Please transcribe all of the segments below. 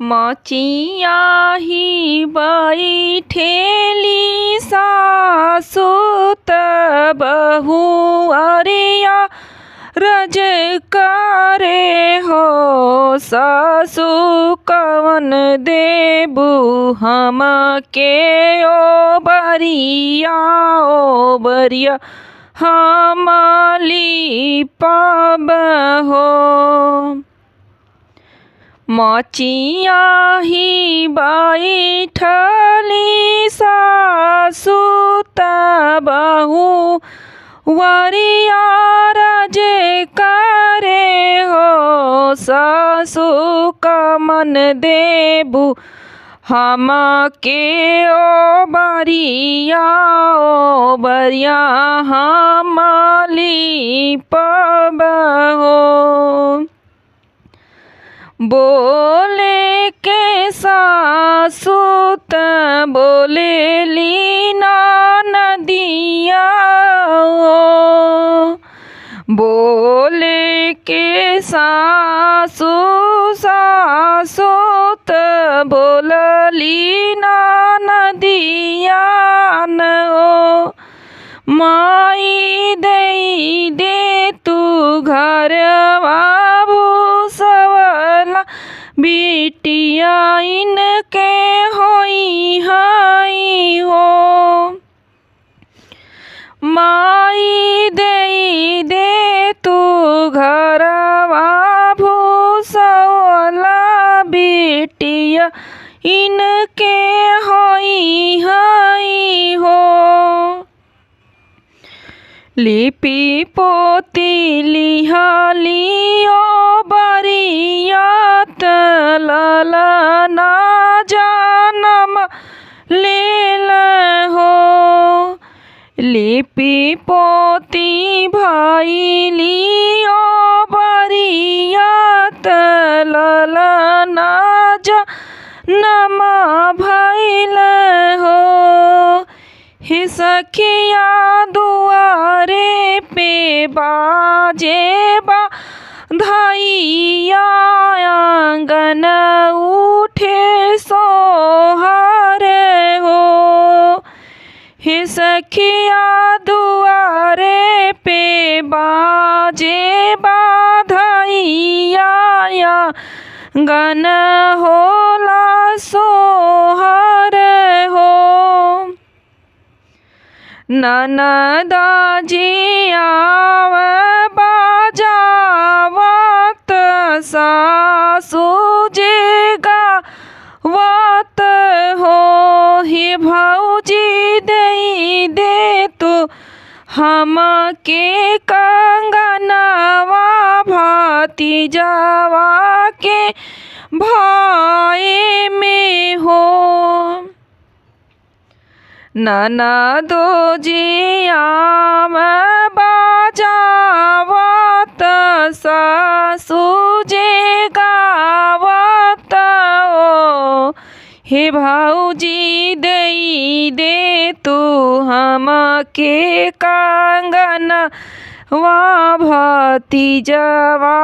मचिया ही बैठेली सासु त बहू अरिया रज करे हो सासु कवन देबू हम के ओ बरिया हम लिपब हो। मचिया ही बैठली सासु त बहू वरिया रज करे हो सासु कमन देबू हम के ओ बरिया हम लिपब हो। बोले के सासु त बोलेली नदिया बोले के सासु त बोलली नदिया ओ माई दे तू घर बाबू सवला बिटिया इनके होई हाई हो। माई दे तू घर बाबू सवला बिटिया इनके होई हाई हो। लिपि पोती लिहालियो बरियात ललना जानम लेल हो। लिपि पोती भाई लियो बरियात ललना जानम भइल हो। हे सखिया दुआरे पे बाजे बधाइया आंगन उठे सोहर हो। हे सखिया दुआरे पे बाजे बधाइया आंगन होला सोहर हो। ननदा जी आव बाजावत सासु जी गावत हो। हे भौजी दे तू हम के कंगनवा भतीजवा के भाई में हो। ननदो जी आव बाजावत सासु जी गावत ओ। हे भौजी दे तू हम के कंगन वा भतीजवा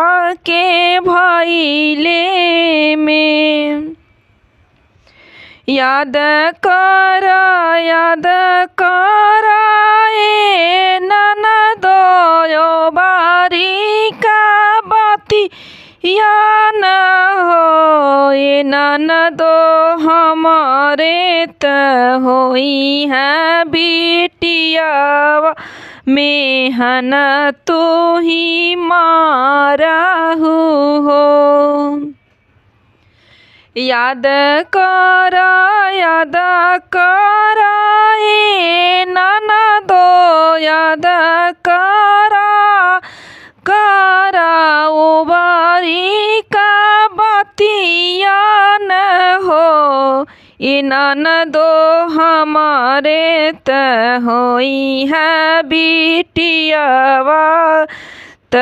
के भइले में। याद कर ए ननदो बारिका बतिया न हो। ए ननदो हमारे त होई है बिटिया मेहन तू ही मारहु हो। याद कर ए ननदो याद कर ओ बारिका बतिया न हो। ए ननदो हमारे त होई है बिटियावा त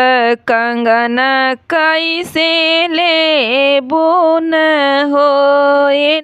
कंगन कैसे ले बुन हो।